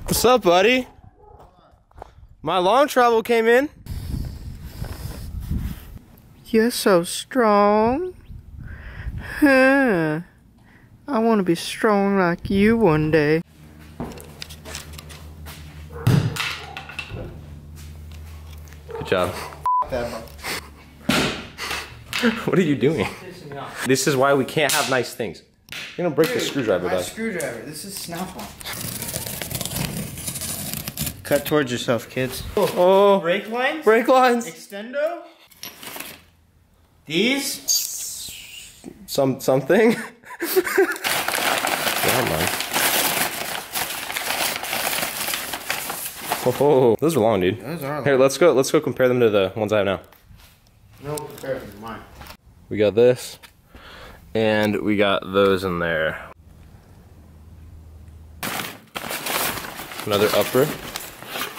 What's up, buddy? My long travel came in. You're so strong. Huh. I want to be strong like you one day. Good job. What are you doing? This is why we can't have nice things. You're gonna break the screwdriver, dog. Screwdriver. This is Snap-on. Cut towards yourself, kids. Oh. Brake lines? Brake lines. Extendo? These? Something. Yeah, man. Oh, those are long, dude. Those are long. Here, let's go compare them to the ones I have now. No comparison to mine. We got this, and we got those in there. Another upper.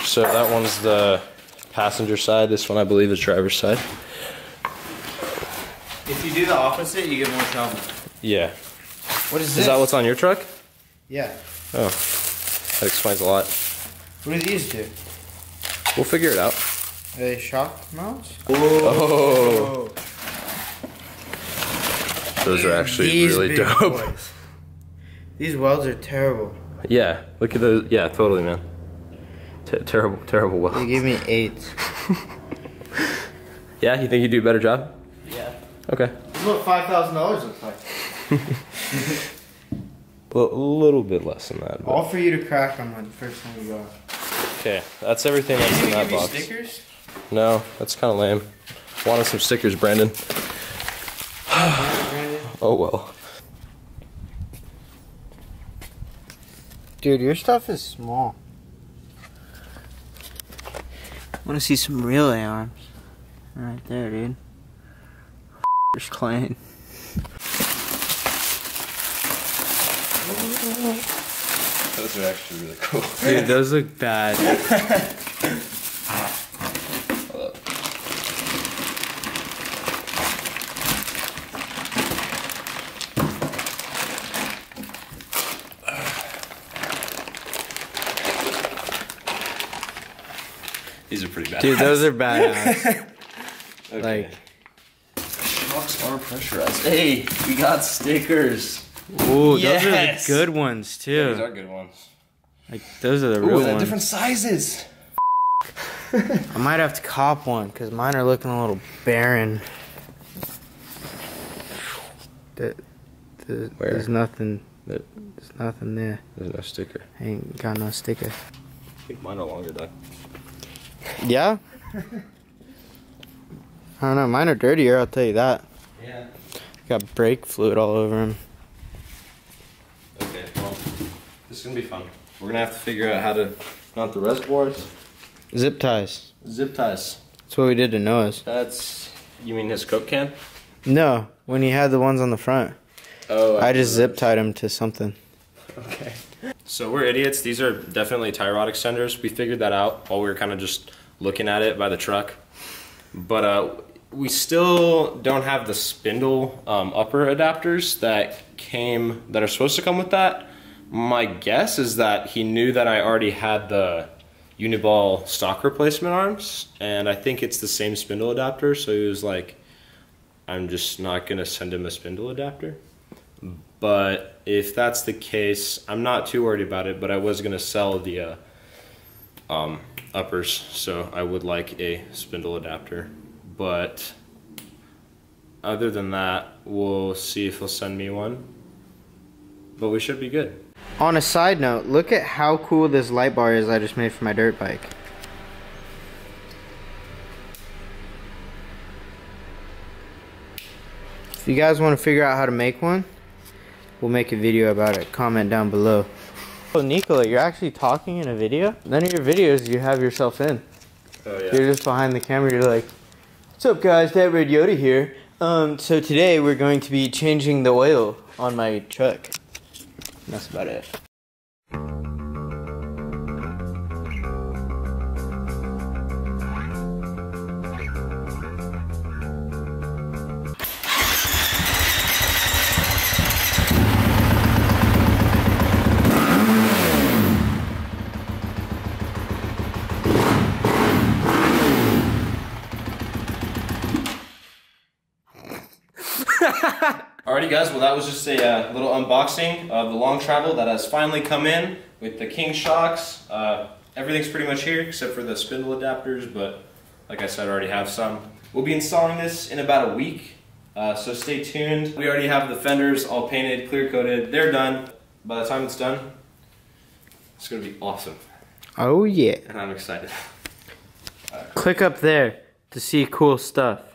So that one's the passenger side. This one, I believe, is driver's side. If you do the opposite, you get more trouble. Yeah. What is this? Is that what's on your truck? Yeah. Oh, that explains a lot. What do these do? We'll figure it out. Are they shock mounts? Oh. Those are actually These really big dope. boys. These welds are terrible. Yeah, look at those. Yeah, totally, man. Terrible welds. They gave me 8. Yeah, you think you do a better job? Yeah. Okay. This is what $5,000 looks like. A little bit less than that. But. All for you to crack on when the first time you go. Okay, that's everything that's in that box. Stickers? No, that's kind of lame. Wanted some stickers, Brandon. Oh well. Dude, your stuff is small. I want to see some relay arms. Right there, dude. There's clean. Those are actually really cool. Dude, those look bad. These are pretty bad. Dude, those are badass. Okay. Like, shocks are pressurized. Hey, we got stickers. ooh, Yes. those are the good ones too. These are good ones. Like, those are the real they're ones. different sizes. I might have to cop one because mine are looking a little barren. There's nothing. There's nothing there. There's no sticker. Ain't got no sticker. I think mine are longer, Doug. Yeah? I don't know. Mine are dirtier, I'll tell you that. Yeah. Got brake fluid all over them. Okay, well, this is gonna be fun. We're gonna have to figure out how to mount the reservoirs. Zip ties. Zip ties. That's what we did to Noah's. That's, you mean his Coke can? No, when he had the ones on the front. Oh. I just zip tied them to something. Okay. So we're idiots. These are definitely tie rod extenders. We figured that out while we were kind of just looking at it by the truck. But we still don't have the spindle upper adapters that are supposed to come with that. My guess is that he knew that I already had the Uniball stock replacement arms, and I think it's the same spindle adapter, so he was like, I'm just not gonna send him a spindle adapter. But if that's the case, I'm not too worried about it, but I was gonna sell the uppers, so I would like a spindle adapter. But other than that, we'll see if he'll send me one, but we should be good. On a side note, look at how cool this light bar is I just made for my dirt bike. If you guys want to figure out how to make one, we'll make a video about it. Comment down below. Oh, Nicola, you're actually talking in a video? None of your videos you have yourself in. Oh yeah. You're just behind the camera, you're like, what's up guys, Thatredyota here. So today we're going to be changing the oil on my truck. That's about it. Alrighty guys, well that was just a little unboxing of the long travel that has finally come in with the King shocks. Everything's pretty much here except for the spindle adapters, but like I said, I already have some. We'll be installing this in about a week, so stay tuned. We already have the fenders all painted, clear coated, they're done. By the time it's done, it's gonna be awesome. Oh yeah. And I'm excited. Click up there to see cool stuff.